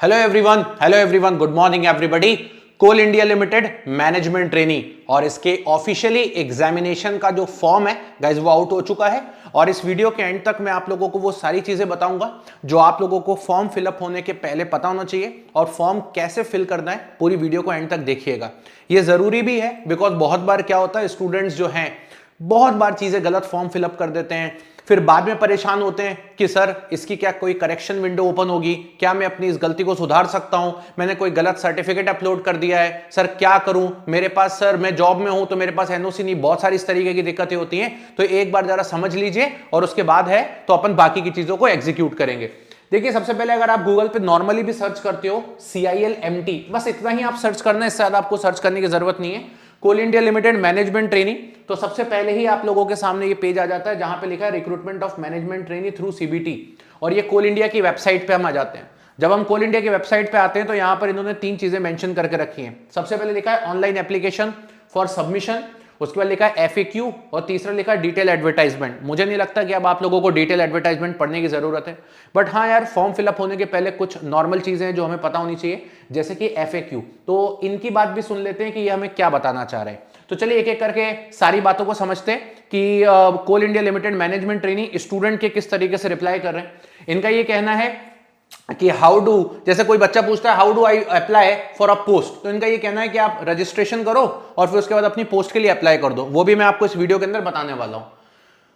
Hello everyone, good morning everybody. Coal India Limited management trainee और इसके officially examination का जो फॉर्म है गाइस वो आउट हो चुका है। और इस वीडियो के एंड तक मैं आप लोगों को वो सारी चीजें बताऊंगा जो आप लोगों को फॉर्म फिलअप होने के पहले पता होना चाहिए, और फॉर्म कैसे फिल करना है पूरी वीडियो को एंड तक देखिएगा। ये जरूरी भी है बिकॉज बहुत बार क्या होता है, स्टूडेंट्स जो हैं बहुत बार चीजें गलत फॉर्म फिलअप कर देते हैं, फिर बाद में परेशान होते हैं कि सर इसकी क्या कोई करेक्शन विंडो ओपन होगी, क्या मैं अपनी इस गलती को सुधार सकता हूं, मैंने कोई गलत सर्टिफिकेट अपलोड कर दिया है, सर क्या करूं, मेरे पास सर मैं जॉब में हूं तो मेरे पास एनओसी नहीं, बहुत सारी इस तरीके की दिक्कतें होती हैं। तो एक बार जरा समझ लीजिए और उसके बाद है तो अपन बाकी की चीजों को एग्जीक्यूट करेंगे। देखिए, सबसे पहले अगर आप गूगल पे नॉर्मली भी सर्च करते हो CILMT, बस इतना ही आप सर्च करना है, इससे ज्यादा आपको सर्च करने की जरूरत नहीं है। कोल इंडिया लिमिटेड मैनेजमेंट ट्रेनी, तो सबसे पहले ही आप लोगों के सामने ये पेज आ जाता है जहां पे लिखा है recruitment of management trainee through CBT, और ये कोल इंडिया की वेबसाइट पे हम आ जाते हैं। जब हम कोल इंडिया की वेबसाइट पे आते हैं तो यहां पर इन्होंने तीन चीजें मेंशन करके रखी हैं। सबसे पहले लिखा है ऑनलाइन एप्लीकेशन फॉर सबमिशन, उसके बाद लिखा है FAQ, और तीसरा लिखा है डिटेल एडवर्टाइजमेंट। मुझे नहीं लगता कि अब आप लोगों को डिटेल एडवर्टाइजमेंट पढ़ने की जरूरत है, बट हाँ यार, फॉर्म फिलअप होने के पहले कुछ नॉर्मल चीजें हैं जो हमें पता होनी चाहिए, जैसे कि FAQ। तो इनकी बात भी सुन लेते हैं कि ये हमें क्या बताना चाह रहे हैं। तो चलिए एक एक करके सारी बातों को समझते हैं कि Coal India Limited management trainee student के किस तरीके से रिप्लाई कर रहे हैं। इनका ये कहना है कि हाउ डू, जैसे कोई बच्चा पूछता है how do I apply for a post, तो इनका ये कहना है कि आप रजिस्ट्रेशन करो और फिर उसके बाद अपनी पोस्ट के लिए अप्लाई कर दो। वो भी मैं आपको इस वीडियो के अंदर बताने वाला हूं।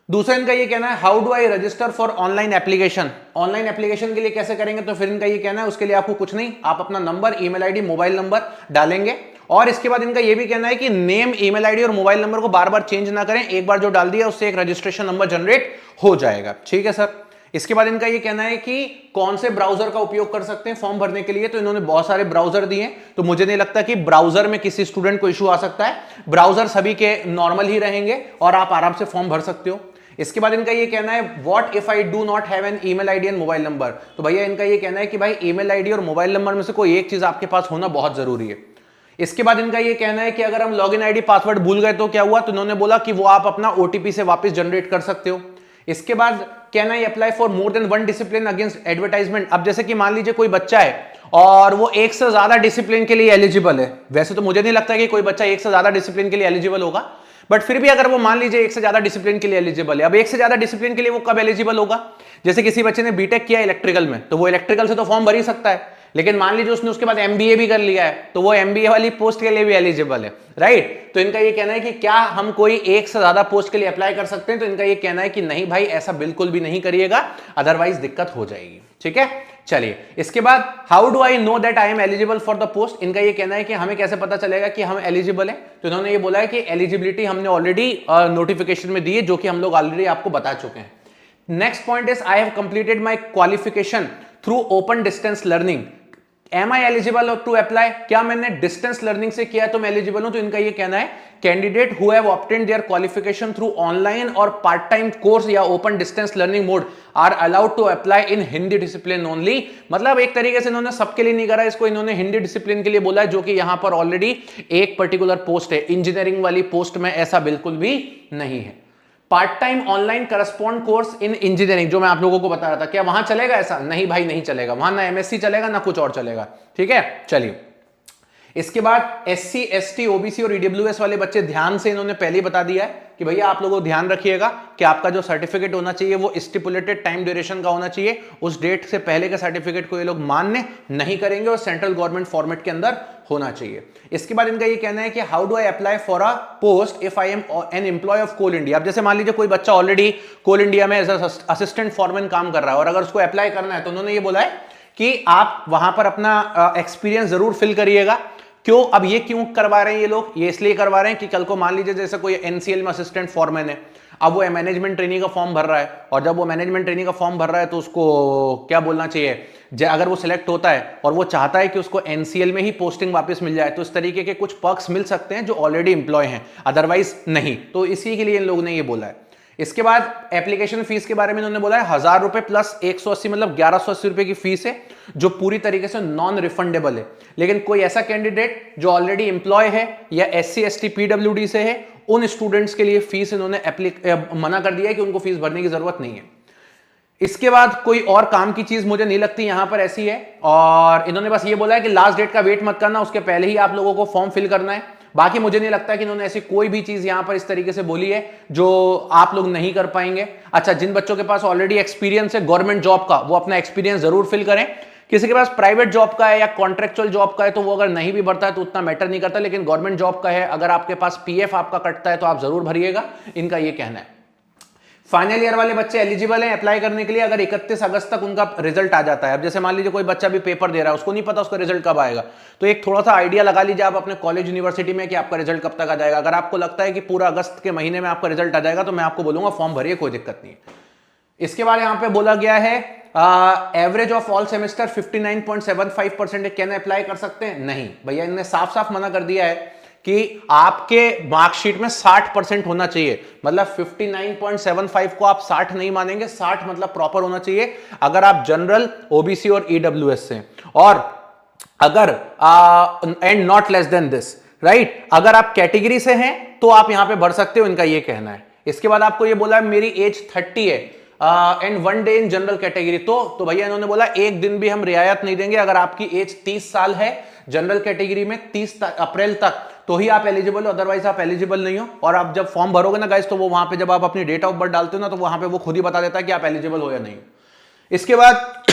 दूसरा इनका ये कहना है how do I register for online application, online application के लिए कैसे करेंगे। तो फिर इनका ये कहना है उसके लिए आपको कुछ नहीं, आप अपना number, email ID, mobile number डालेंगे, और इसके बाद इनका ये भी कहना है कि नेम, ईमेल आईडी और मोबाइल नंबर को बार बार चेंज ना करें, एक बार जो डाल दिया उससे एक रजिस्ट्रेशन नंबर जनरेट हो जाएगा। ठीक है सर। इसके बाद इनका ये कहना है कि कौन से ब्राउजर का उपयोग कर सकते हैं फॉर्म भरने के लिए, तो इन्होंने बहुत सारे ब्राउजर दिए, तो मुझे नहीं लगता कि ब्राउजर में किसी स्टूडेंट को इशू आ सकता है। ब्राउजर सभी के नॉर्मल ही रहेंगे और आप आराम से फॉर्म भर सकते हो। इसके बाद इनका ये कहना है what if I do not have an email ID and mobile number, तो भैया इनका ये कहना है कि भाई ईमेल आईडी और मोबाइल नंबर में से कोई एक चीज आपके पास होना बहुत जरूरी है। इसके बाद इनका ये कहना है कि अगर हम लॉगिन आईडी पासवर्ड भूल गए तो क्या हुआ, तो इन्होंने बोला कि वो आप अपना OTP से वापस जनरेट कर सकते हो। इसके बाद कहना है apply for more than 1 discipline against advertisement. अब जैसे कि मान लीजिए कोई बच्चा है और वो एक से ज्यादा डिसिप्लिन के लिए एलिजिबल है, वैसे तो मुझे नहीं लगता कि कोई बच्चा एक से ज्यादा डिसिप्लिन के लिए एलिजिबल होगा, बट फिर भी अगर वो मान लीजिए एक से ज्यादा डिसिप्लिन के लिए एलिजिबल है। अब एक से ज्यादा डिसिप्लिन के लिए वो कब एलिजिबल होगा, जैसे किसी बच्चे ने बीटेक किया इलेक्ट्रिकल में, तो वो इलेक्ट्रिकल से तो फॉर्म भर ही सकता है, लेकिन मान लीजिए उसने उसके बाद MBA भी कर लिया है, तो वो MBA वाली पोस्ट के लिए भी एलिजिबल है, राइट। तो इनका ये कहना है कि क्या हम कोई एक से ज्यादा पोस्ट के लिए अप्लाई कर सकते हैं, तो इनका ये कहना है कि नहीं भाई, ऐसा बिल्कुल भी नहीं करिएगा, अदरवाइज दिक्कत हो जाएगी। ठीक है, चलिए। इसके बाद how do I know that I am eligible for the post, इनका ये कहना है कि हमें कैसे पता चलेगा कि हम एलिजिबल है, तो इन्होंने ये बोला है कि एलिजिबिलिटी हमने ऑलरेडी नोटिफिकेशन में दी है, जो कि हम लोग ऑलरेडी आपको बता चुके हैं। Next point is I have completed my qualification through open distance learning, am I eligible to apply, क्या मैंने डिस्टेंस लर्निंग से किया तो मैं एलिजिबल हूं, तो इनका ये कहना है candidate who have obtained their qualification through online और पार्ट टाइम कोर्स या open distance learning mode are allowed to apply in Hindi discipline only. मतलब एक तरीके से इन्होंने सबके लिए नहीं करा, इसको इन्होंने हिंदी डिसिप्लिन के लिए बोला है, जो कि यहां पर ऑलरेडी एक पर्टिकुलर पोस्ट है, इंजीनियरिंग वाली पोस्ट में ऐसा बिल्कुल भी नहीं है। Part time online correspond course in engineering, जो मैं आप लोगों को बता रहा था, क्या वहां चलेगा ऐसा? नहीं भाई, नहीं चलेगा, वहां ना MSc चलेगा ना कुछ और चलेगा। ठीक है, चलिए। इसके बाद SC ST OBC और EWS वाले बच्चे, ध्यान से इन्होंने पहले ही बता दिया है कि भैया आप लोगों ध्यान रखिएगा कि आपका जो सर्टिफिकेट होना चाहिए वो स्टिपुलेटेड टाइम ड्यूरेशन का होना चाहिए, उस डेट से पहले के सर्टिफिकेट को ये लोग मान्य नहीं करेंगे और सेंट्रल गवर्नमेंट फॉर्मेट के अंदर होना चाहिए। इसके बाद इनका ये कहना है कि how do I apply for a post if I am an employ of Coal India. अब जैसे मान लीजिए कोई बच्चा ऑलरेडी कोल इंडिया में एज असिस्टेंट फॉरमैन काम कर रहा है और अगर उसको अप्लाई करना है, तो उन्होंने ये बोला है कि आप वहां पर अपना एक्सपीरियंस जरूर फिल करिएगा। क्यों? अब ये क्यों करवा रहे हैं ये लोग? ये इसलिए करवा रहे हैं कि कल को मान लीजिए जैसे कोई NCL में असिस्टेंट फॉरमैन है, अब वो मैनेजमेंट ट्रेनिंग का फॉर्म भर रहा है, और जब वो मैनेजमेंट ट्रेनिंग का फॉर्म भर रहा है तो उसको क्या बोलना चाहिए, अगर वो सिलेक्ट होता है और वो चाहता है कि उसको NCL में ही पोस्टिंग वापस मिल जाए, तो इस तरीके के कुछ पर्क्स मिल सकते हैं जो ऑलरेडी एम्प्लॉय हैं, अदरवाइज नहीं। तो इसी के लिए इन लोगों ने ये बोला है। इसके बाद एप्लीकेशन फीस के बारे में इन्होंने बोला है 1000 रुपए प्लस 180, मतलब 1180 रुपए की फीस है, जो पूरी तरीके से नॉन रिफंडेबल है। लेकिन कोई ऐसा कैंडिडेट जो ऑलरेडी एम्प्लॉय है या SC ST PWD से है, उन स्टूडेंट्स के लिए फीस इन्होंने मना कर दिया है कि उनको फीस भरने की जरूरत नहीं है। इसके बाद कोई और काम की चीज मुझे नहीं लगती यहां पर ऐसी है, और इन्होंने बस ये बोला है कि लास्ट डेट का वेट मत करना, उसके पहले ही आप लोगों को फॉर्म फिल करना है। बाकी मुझे नहीं लगता कि इन्होंने ऐसी कोई भी चीज यहां पर इस तरीके से बोली है जो आप लोग नहीं कर पाएंगे। अच्छा, जिन बच्चों के पास ऑलरेडी एक्सपीरियंस है गवर्नमेंट जॉब का, वो अपना एक्सपीरियंस जरूर फिल करें। किसी के पास प्राइवेट जॉब का है या कॉन्ट्रेक्चुअल जॉब का है तो वो अगर नहीं भी भरता है तो उतना मैटर नहीं करता, लेकिन गवर्नमेंट जॉब का है, अगर आपके पास पीएफ आपका कटता है तो आप जरूर भरिएगा, इनका ये कहना है। फाइनल ईयर वाले बच्चे एलिजिबल हैं अप्लाई करने के लिए अगर 31 अगस्त तक उनका रिजल्ट आ जाता है। अब जैसे मान लीजिए कोई बच्चा भी पेपर दे रहा है, उसको नहीं पता उसका रिजल्ट कब आएगा, तो एक थोड़ा सा आइडिया लगा लीजिए आप अपने कॉलेज यूनिवर्सिटी में कि आपका रिजल्ट कब तक आ जाएगा। अगर आपको लगता है कि पूरा अगस्त के महीने में आपका रिजल्ट आ जाएगा तो मैं आपको बोलूंगा फॉर्म भरिए, कोई दिक्कत नहीं है। इसके बाद यहां पे बोला गया है average of all semester 59.75%, can apply कर सकते हैं? नहीं भैया, इन्होंने साफ साफ मना कर दिया है कि आपके मार्कशीट में 60% होना चाहिए। मतलब 59.75 को आप 60 नहीं मानेंगे, 60 मतलब प्रॉपर होना चाहिए अगर आप जनरल, ओबीसी और ईडब्ल्यूएस से, और अगर and not less than this, right. अगर आप कैटेगरी से हैं तो आप यहां पे भर सकते हो, इनका ये कहना है। इसके बाद आपको ये बोला है मेरी एज 30 है and 1 day in general category, तो भैया इन्होंने बोला एक दिन भी हम रियायत नहीं देंगे। अगर आपकी एज 30 साल है जनरल कैटेगरी में 30 अप्रैल तक तो ही आप एलिजिबल हो, अदरवाइज आप एलिजिबल नहीं हो। और आप जब फॉर्म भरोगे ना गाइस, तो वो वहां पे जब आप अपनी डेट ऑफ बर्थ डालते हो ना, तो वहां पे वो खुद ही बता देता है कि आप एलिजिबल हो या नहीं। इसके बाद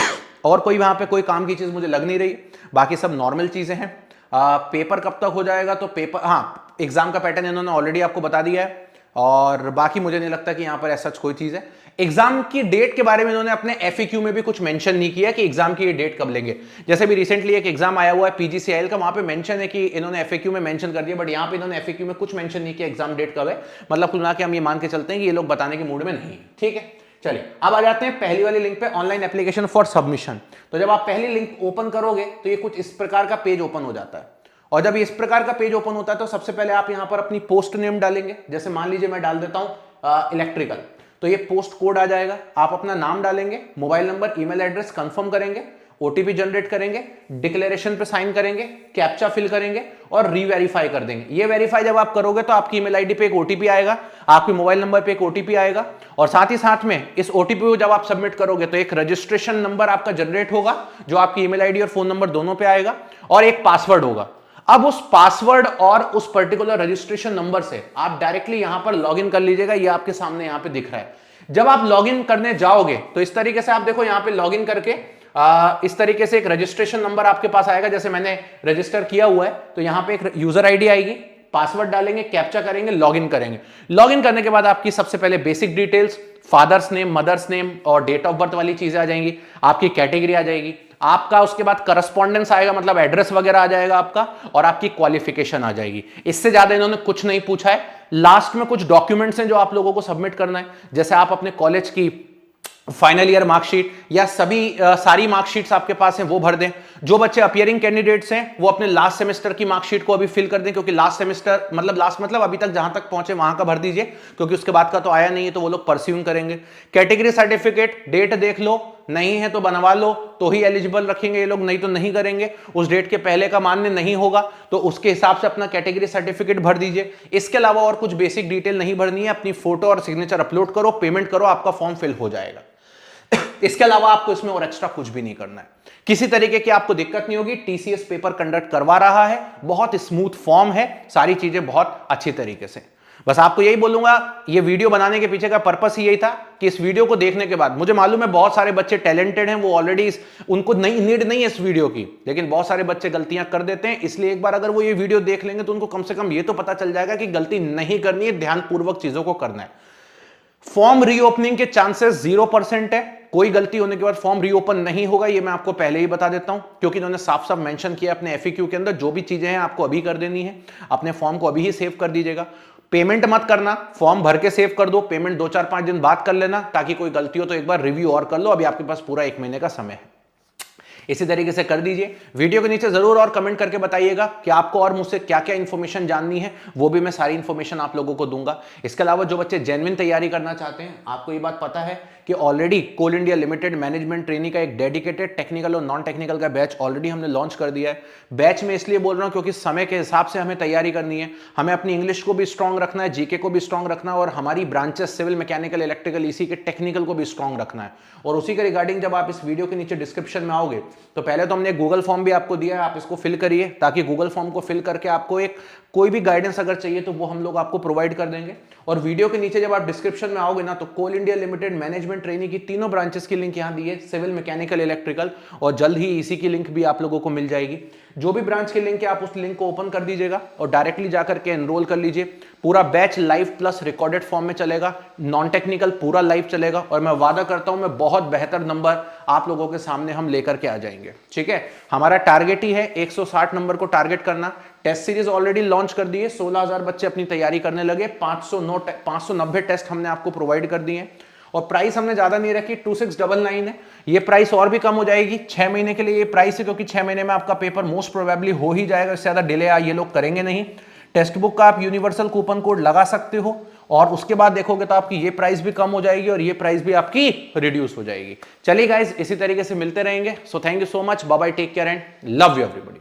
और कोई वहां पे कोई काम की चीज मुझे लग नहीं रही, बाकी सब नॉर्मल चीजें हैं। पेपर कब तक हो जाएगा, तो पेपर, हाँ, एग्जाम का पैटर्न इन्होंने ऑलरेडी आपको बता दिया है, और बाकी मुझे नहीं लगता कि यहां पर ऐसा कोई चीज है। एग्जाम की डेट के बारे में इन्होंने अपने एफएक्यू में भी कुछ मेंशन नहीं किया कि एग्जाम की ये डेट कब लेंगे। जैसे भी रिसेंटली एक एग्जाम आया हुआ है पीजीसीआईएल का, वहां पे मेंशन है कि इन्होंने एफएक्यू में मेंशन कर दिया, बट यहां पे इन्होंने एफएक्यू में कुछ मेंशन नहीं किया एग्जाम डेट कब है। मतलब कुल मिला के हम ये मान के चलते हैं कि ये लोग बताने के मूड में नहीं है। ठीक है, चलिए अब आ जाते हैं पहली वाली लिंक पे, ऑनलाइन एप्लीकेशन फॉर सबमिशन। तो जब आप पहली लिंक ओपन करोगे तो ये कुछ इस प्रकार का पेज ओपन हो जाता है, और जब इस प्रकार का पेज ओपन होता है तो सबसे पहले आप यहां पर अपनी पोस्ट नेम डालेंगे। जैसे मान लीजिए मैं डाल देता हूं इलेक्ट्रिकल, तो ये पोस्ट कोड आ जाएगा। आप अपना नाम डालेंगे, mobile number, email address confirm करेंगे, ओटीपी जनरेट करेंगे, डिक्लेरेशन पे साइन करेंगे, कैप्चा फिल करेंगे और रीवेरीफाई कर देंगे। ये वेरीफाई जब आप करोगे तो आपकी ईमेल आईडी पे एक ओटीपी आएगा, आपके मोबाइल नंबर पे एक ओटीपी आएगा, और साथ ही साथ में इस ओटीपी को जब आप सबमिट करोगे तो एक रजिस्ट्रेशन नंबर आपका जनरेट होगा जो आपकी ईमेल आईडी और फोन नंबर दोनों पे आएगा, और एक पासवर्ड होगा। अब उस पासवर्ड और उस पर्टिकुलर रजिस्ट्रेशन नंबर से आप डायरेक्टली यहां पर लॉगिन कर लीजिएगा। ये आपके सामने यहां पे दिख रहा है। जब आप लॉगिन करने जाओगे तो इस तरीके से आप देखो यहां पे लॉगिन करके इस तरीके से एक रजिस्ट्रेशन नंबर आपके पास आएगा। जैसे मैंने रजिस्टर किया हुआ है तो यहां पे एक यूजर आईडी आएगी, पासवर्ड डालेंगे, कैप्चा करेंगे, लॉगिन करेंगे। लॉगिन करने के बाद आपकी सबसे पहले basic details, father's name, mother's name और डेट ऑफ बर्थ वाली चीजें आ जाएंगी, आपकी कैटेगरी आ जाएगी, आपका उसके बाद करस्पॉन्डेंस आएगा, मतलब एड्रेस वगैरह आ जाएगा आपका, और आपकी क्वालिफिकेशन आ जाएगी। इससे ज्यादा इन्होंने कुछ नहीं पूछा है। लास्ट में कुछ डॉक्यूमेंट्स हैं जो आप लोगों को सबमिट करना है, जैसे आप अपने कॉलेज की फाइनल ईयर मार्कशीट या सारी मार्कशीट्स आपके पास हैं वो भर दें। जो बच्चे अपियरिंग कैंडिडेट्स हैं वो अपने लास्ट सेमेस्टर की मार्कशीट को अभी फिल कर दें, क्योंकि लास्ट सेमेस्टर मतलब अभी तक जहां तक पहुंचे वहां का भर दीजिए, क्योंकि उसके बाद का तो आया नहीं है तो वो लोग परस्यूम करेंगे। कैटेगरी सर्टिफिकेट डेट देख लो, नहीं है तो बनवा लो, तो ही एलिजिबल रखेंगे ये लोग, नहीं तो नहीं करेंगे। उस डेट के पहले का मान्य नहीं होगा तो उसके हिसाब से अपना कैटेगरी सर्टिफिकेट भर दीजिए। इसके अलावा और कुछ बेसिक डिटेल नहीं भरनी है। अपनी फोटो और सिग्नेचर अपलोड करो, पेमेंट करो, आपका फॉर्म फिल हो जाएगा। इसके अलावा आपको इसमें और एक्स्ट्रा कुछ भी नहीं करना है। किसी तरीके की आपको दिक्कत नहीं होगी। टीसीएस पेपर कंडक्ट करवा रहा है, बहुत स्मूथ फॉर्म है, सारी चीजें बहुत अच्छी तरीके से। बस आपको यही बोलूंगा, ये वीडियो बनाने के पीछे का पर्पस ही यही था कि इस वीडियो को देखने के बाद, मुझे मालूम है बहुत सारे बच्चे टैलेंटेड हैं, वो ऑलरेडी उनको नीड नहीं है इस वीडियो की, लेकिन बहुत सारे बच्चे गलतियां कर देते हैं। इसलिए एक बार अगर वो ये वीडियो देख लेंगे तो उनको कम से कम ये तो पता चल जाएगा कि गलती नहीं करनी है, ध्यानपूर्वक चीजों को करना है। फॉर्म रीओपनिंग के चांसेस 0% है। कोई गलती होने के बाद फॉर्म रीओपन नहीं होगा, ये मैं आपको पहले ही बता देता हूं, क्योंकि इन्होंने साफ साफ मेंशन किया अपने एफएक्यू के अंदर, जो भी चीजें हैं आपको अभी कर देनी है। अपने फॉर्म को अभी ही सेव कर दीजिएगा। पेमेंट मत करना, फॉर्म भर के सेव कर दो, पेमेंट 2-4-5 दिन बाद कर लेना, ताकि कोई गलती हो तो एक बार रिव्यू और कर लो। अभी आपके पास पूरा 1 महीने का समय है। इसी तरीके से कर दीजिए। वीडियो के नीचे जरूर और कमेंट करके बताइएगा कि आपको और मुझसे क्या क्या इंफॉर्मेशन जाननी है, वो भी मैं सारी इंफॉर्मेशन आप लोगों को दूंगा। इसके अलावा जो बच्चे जेन्युइन तैयारी करना चाहते हैं, आपको ये बात पता है कि already Coal India Limited management trainee का एक डेडिकेटेड टेक्निकल और नॉन टेक्निकल का बैच ऑलरेडी हमने लॉन्च कर दिया है। बैच में इसलिए बोल रहा हूं क्योंकि समय के हिसाब से हमें तैयारी करनी है, हमें अपनी इंग्लिश को भी स्ट्रांग रखना है, जीके को भी स्ट्रांग रखना है और हमारी ब्रांचेस सिविल, मैकेनिकल, इलेक्ट्रिकल, इसी के टेक्निकल को भी स्ट्रांग रखना है। और उसी के रिगार्डिंग जब आप इस वीडियो के नीचे डिस्क्रिप्शन में आओगे तो पहले तो हमने गूगल फॉर्म भी आपको दिया है, आप इसको फिल करिए, ताकि गूगल फॉर्म को फिल करके आपको एक कोई भी गाइडेंस अगर चाहिए तो वो हम लोग आपको प्रोवाइड कर देंगे। और वीडियो के नीचे जब आप डिस्क्रिप्शन में आओगे ना, तो कोल इंडिया लिमिटेड मैनेजमेंट ट्रेनी की तीनों ब्रांचेस की लिंक यहां दी है, सिविल, मैकेनिकल, इलेक्ट्रिकल, और जल्द ही इसी की लिंक भी आप लोगों को मिल जाएगी। जो भी ब्रांच की लिंक है आप उस लिंक को ओपन कर दीजिएगा और डायरेक्टली जाकर के एनरोल कर लीजिए। पूरा batch live plus recorded form में चलेगा, नॉन टेक्निकल पूरा लाइव चलेगा, और मैं वादा करता हूं मैं बहुत बेहतर नंबर आप लोगों के सामने हम लेकर के आ जाएंगे। ठीक है, हमारा टारगेट ही है 160 नंबर को टारगेट करना। टेस्ट सीरीज ऑलरेडी लॉन्च कर दी है, 16,000 बच्चे अपनी तैयारी करने लगे, 590 टेस्ट हमने आपको प्रोवाइड कर दिए हैं, और प्राइस हमने ज्यादा नहीं रखी, 2699 है। ये प्राइस और भी कम हो जाएगी 6 महीने के लिए ये प्राइस है, क्योंकि 6 महीने में आपका पेपर मोस्ट प्रोबेबली हो ही जाएगा, इससे ज्यादा डिले ये लोग करेंगे नहीं। टेक्स्ट बुक का आप यूनिवर्सल कूपन कोड लगा सकते हो, और उसके बाद देखोगे तो आपकी ये प्राइस भी कम हो जाएगी और ये प्राइस भी आपकी रिड्यूस हो जाएगी। चलिए गाइज, इसी तरीके से मिलते रहेंगे। So thank you so much, bye bye, take care and love you everybody.